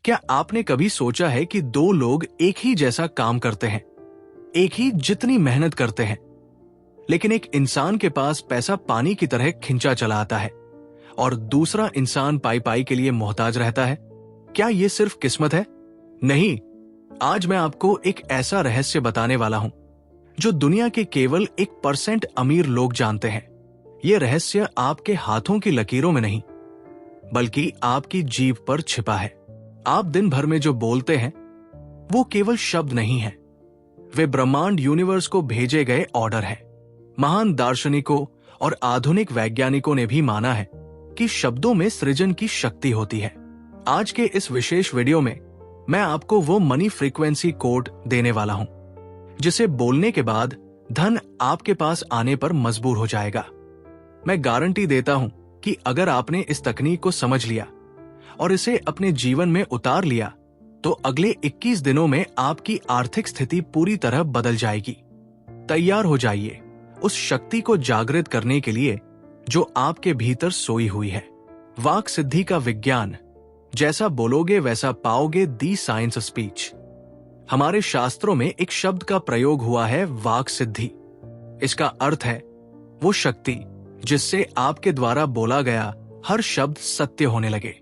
क्या आपने कभी सोचा है कि दो लोग एक ही जैसा काम करते हैं, एक ही जितनी मेहनत करते हैं, लेकिन एक इंसान के पास पैसा पानी की तरह खिंचा चला आता है और दूसरा इंसान पाई पाई के लिए मोहताज रहता है? क्या यह सिर्फ किस्मत है? नहीं। आज मैं आपको एक ऐसा रहस्य बताने वाला हूं जो दुनिया के केवल 1% अमीर लोग जानते हैं। यह रहस्य आपके हाथों की लकीरों में नहीं, बल्कि आपकी जीभ पर छिपा है। आप दिन भर में जो बोलते हैं वो केवल शब्द नहीं है, वे ब्रह्मांड यूनिवर्स को भेजे गए ऑर्डर हैं। महान दार्शनिकों और आधुनिक वैज्ञानिकों ने भी माना है कि शब्दों में सृजन की शक्ति होती है। आज के इस विशेष वीडियो में मैं आपको वो मनी फ्रीक्वेंसी कोड देने वाला हूं जिसे बोलने के बाद धन आपके पास आने पर मजबूर हो जाएगा। मैं गारंटी देता हूं कि अगर आपने इस तकनीक को समझ लिया और इसे अपने जीवन में उतार लिया तो अगले 21 दिनों में आपकी आर्थिक स्थिति पूरी तरह बदल जाएगी। तैयार हो जाइए उस शक्ति को जागृत करने के लिए जो आपके भीतर सोई हुई है। वाक सिद्धि का विज्ञान, जैसा बोलोगे वैसा पाओगे, दी साइंस ऑफ स्पीच। हमारे शास्त्रों में एक शब्द का प्रयोग हुआ है, वाक सिद्धि। इसका अर्थ है वो शक्ति जिससे आपके द्वारा बोला गया हर शब्द सत्य होने लगे।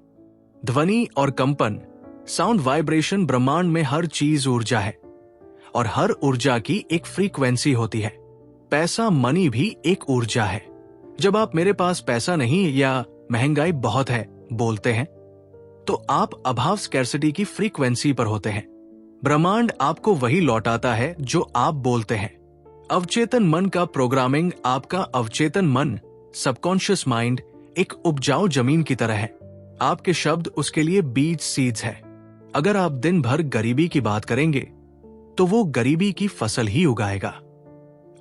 ध्वनि और कंपन, साउंड वाइब्रेशन, ब्रह्मांड में हर चीज ऊर्जा है और हर ऊर्जा की एक फ्रीक्वेंसी होती है। पैसा, मनी भी एक ऊर्जा है। जब आप मेरे पास पैसा नहीं या महंगाई बहुत है बोलते हैं तो आप अभाव, स्कैर्सिटी की फ्रीक्वेंसी पर होते हैं। ब्रह्मांड आपको वही लौटाता है जो आप बोलते हैं। अवचेतन मन का प्रोग्रामिंग, आपका अवचेतन मन, सबकॉन्शियस माइंड एक उपजाऊ जमीन की तरह है। आपके शब्द उसके लिए बीज, सीड्स है। अगर आप दिन भर गरीबी की बात करेंगे तो वो गरीबी की फसल ही उगाएगा।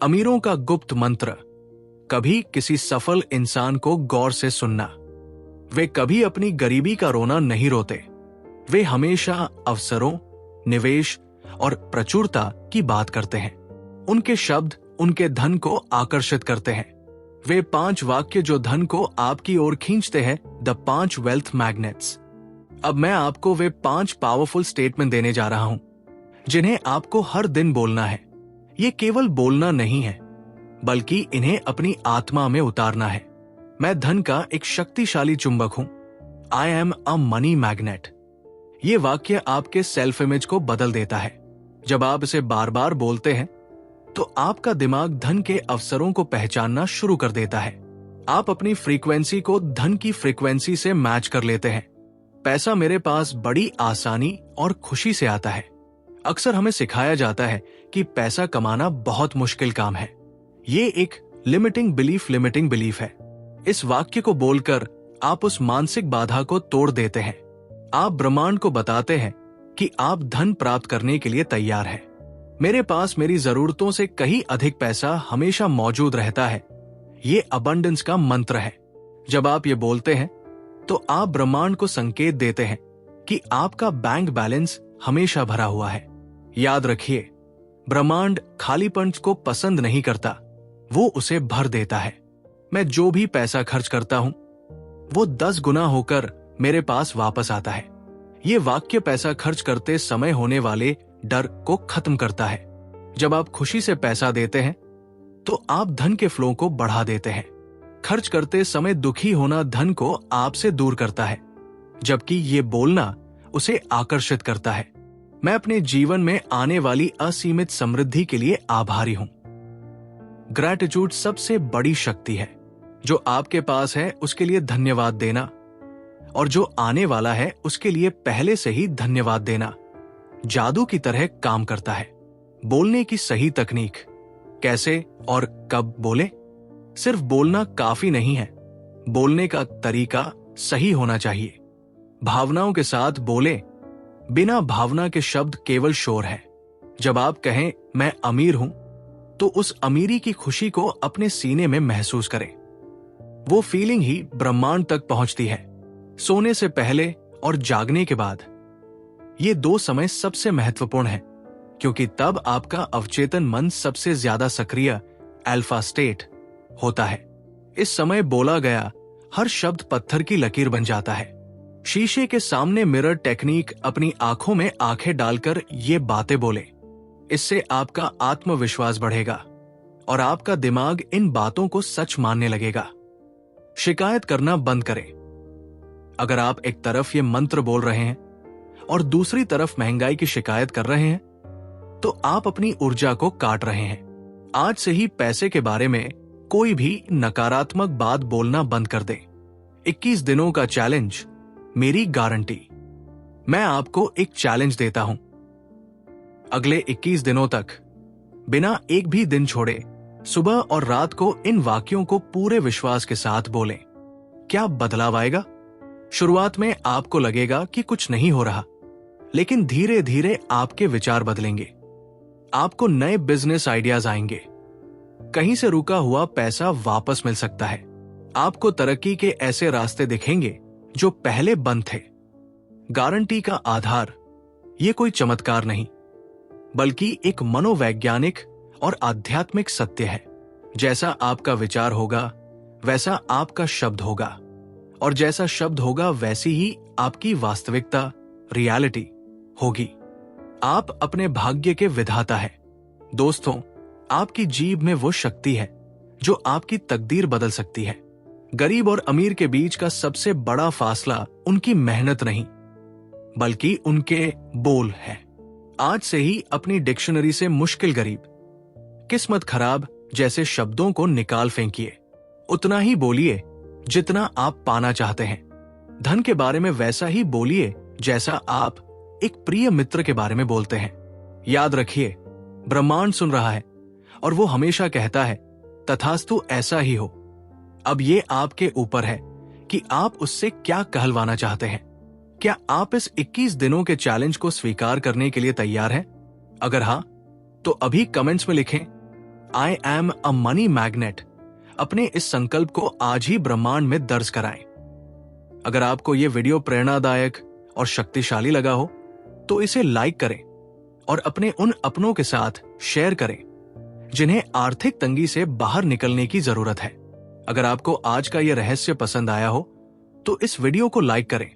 अमीरों का गुप्त मंत्र, कभी किसी सफल इंसान को गौर से सुनना। वे कभी अपनी गरीबी का रोना नहीं रोते। वे हमेशा अवसरों, निवेश और प्रचुरता की बात करते हैं। उनके शब्द उनके धन को आकर्षित करते हैं। वे 5 वाक्य जो धन को आपकी ओर खींचते हैं, द 5 वेल्थ मैग्नेट्स। अब मैं आपको वे 5 पावरफुल स्टेटमेंट देने जा रहा हूं जिन्हें आपको हर दिन बोलना है। ये केवल बोलना नहीं है, बल्कि इन्हें अपनी आत्मा में उतारना है। मैं धन का एक शक्तिशाली चुंबक हूं। I am a money magnet. ये वाक्य आपके सेल्फ इमेज को बदल देता है। जब आप इसे बार बार बोलते हैं तो आपका दिमाग धन के अवसरों को पहचानना शुरू कर देता है। आप अपनी फ्रीक्वेंसी को धन की फ्रीक्वेंसी से मैच कर लेते हैं। पैसा मेरे पास बड़ी आसानी और खुशी से आता है। अक्सर हमें सिखाया जाता है कि पैसा कमाना बहुत मुश्किल काम है। ये एक लिमिटिंग बिलीफ है। इस वाक्य को बोलकर आप उस मानसिक बाधा को तोड़ देते हैं। आप ब्रह्मांड को बताते हैं कि आप धन प्राप्त करने के लिए तैयार हैं। मेरे पास मेरी जरूरतों से कहीं अधिक पैसा हमेशा मौजूद रहता है। ये अबंडेंस का मंत्र है। जब आप ये बोलते हैं तो आप ब्रह्मांड को संकेत देते हैं कि आपका बैंक बैलेंस हमेशा भरा हुआ है। याद रखिए, ब्रह्मांड खालीपन को पसंद नहीं करता, वो उसे भर देता है। मैं जो भी पैसा खर्च करता हूं वो 10 गुना होकर मेरे पास वापस आता है। ये वाक्य पैसा खर्च करते समय होने वाले डर को खत्म करता है। जब आप खुशी से पैसा देते हैं तो आप धन के फ्लो को बढ़ा देते हैं। खर्च करते समय दुखी होना धन को आपसे दूर करता है, जबकि ये बोलना उसे आकर्षित करता है। मैं अपने जीवन में आने वाली असीमित समृद्धि के लिए आभारी हूं। ग्रैटिट्यूड सबसे बड़ी शक्ति है। जो आपके पास है उसके लिए धन्यवाद देना और जो आने वाला है उसके लिए पहले से ही धन्यवाद देना जादू की तरह काम करता है। बोलने की सही तकनीक, कैसे और कब बोले। सिर्फ बोलना काफी नहीं है, बोलने का तरीका सही होना चाहिए। भावनाओं के साथ बोले। बिना भावना के शब्द केवल शोर है। जब आप कहें मैं अमीर हूं तो उस अमीरी की खुशी को अपने सीने में महसूस करें। वो फीलिंग ही ब्रह्मांड तक पहुंचती है। सोने से पहले और जागने के बाद ये 2 समय सबसे महत्वपूर्ण है, क्योंकि तब आपका अवचेतन मन सबसे ज्यादा सक्रिय अल्फा स्टेट होता है। इस समय बोला गया हर शब्द पत्थर की लकीर बन जाता है। शीशे के सामने मिरर टेक्निक अपनी आंखों में आंखें डालकर ये बातें बोले। इससे आपका आत्मविश्वास बढ़ेगा और आपका दिमाग इन बातों को सच मानने लगेगा। शिकायत करना बंद करें। अगर आप एक तरफ ये मंत्र बोल रहे हैं और दूसरी तरफ महंगाई की शिकायत कर रहे हैं, तो आप अपनी ऊर्जा को काट रहे हैं। आज से ही पैसे के बारे में कोई भी नकारात्मक बात बोलना बंद कर दें। 21 दिनों का चैलेंज, मेरी गारंटी। मैं आपको एक चैलेंज देता हूं। अगले 21 दिनों तक बिना एक भी दिन छोड़े सुबह और रात को इन वाक्यों को पूरे विश्वास के साथ बोलें। क्या बदलाव आएगा? शुरुआत में आपको लगेगा कि कुछ नहीं हो रहा, लेकिन धीरे धीरे आपके विचार बदलेंगे। आपको नए बिजनेस आइडियाज आएंगे। कहीं से रुका हुआ पैसा वापस मिल सकता है। आपको तरक्की के ऐसे रास्ते दिखेंगे जो पहले बंद थे। गारंटी का आधार ये कोई चमत्कार नहीं, बल्कि एक मनोवैज्ञानिक और आध्यात्मिक सत्य है। जैसा आपका विचार होगा वैसा आपका शब्द होगा, और जैसा शब्द होगा वैसी ही आपकी वास्तविकता, रियलिटी होगी। आप अपने भाग्य के विधाता हैं। दोस्तों, आपकी जीभ में वो शक्ति है जो आपकी तकदीर बदल सकती है। गरीब और अमीर के बीच का सबसे बड़ा फासला उनकी मेहनत नहीं, बल्कि उनके बोल है। आज से ही अपनी डिक्शनरी से मुश्किल गरीब, किस्मत खराब जैसे शब्दों को निकाल फेंकिए। उतना ही बोलिए जितना आप पाना चाहते हैं। धन के बारे में वैसा ही बोलिए जैसा आप एक प्रिय मित्र के बारे में बोलते हैं। याद रखिए, ब्रह्मांड सुन रहा है और वो हमेशा कहता है तथास्तु, ऐसा ही हो। अब ये आपके ऊपर है कि आप उससे क्या कहलवाना चाहते हैं। क्या आप इस 21 दिनों के चैलेंज को स्वीकार करने के लिए तैयार हैं? अगर हाँ, तो अभी कमेंट्स में लिखें, I am a money magnet. अपने इस संकल्प को आज ही ब्रह्मांड में दर्ज कराएं। अगर आपको यह वीडियो प्रेरणादायक और शक्तिशाली लगा हो तो इसे लाइक करें और अपने उन अपनों के साथ शेयर करें जिन्हें आर्थिक तंगी से बाहर निकलने की जरूरत है। अगर आपको आज का यह रहस्य पसंद आया हो तो इस वीडियो को लाइक करें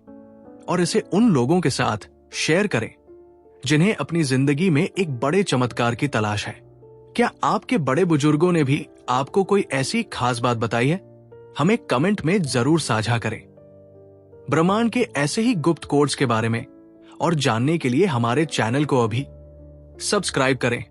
और इसे उन लोगों के साथ शेयर करें जिन्हें अपनी जिंदगी में एक बड़े चमत्कार की तलाश है। क्या आपके बड़े बुजुर्गों ने भी आपको कोई ऐसी खास बात बताई है? हमें कमेंट में जरूर साझा करें। ब्रह्मांड के ऐसे ही गुप्त कोड्स के बारे में और जानने के लिए हमारे चैनल को अभी सब्सक्राइब करें।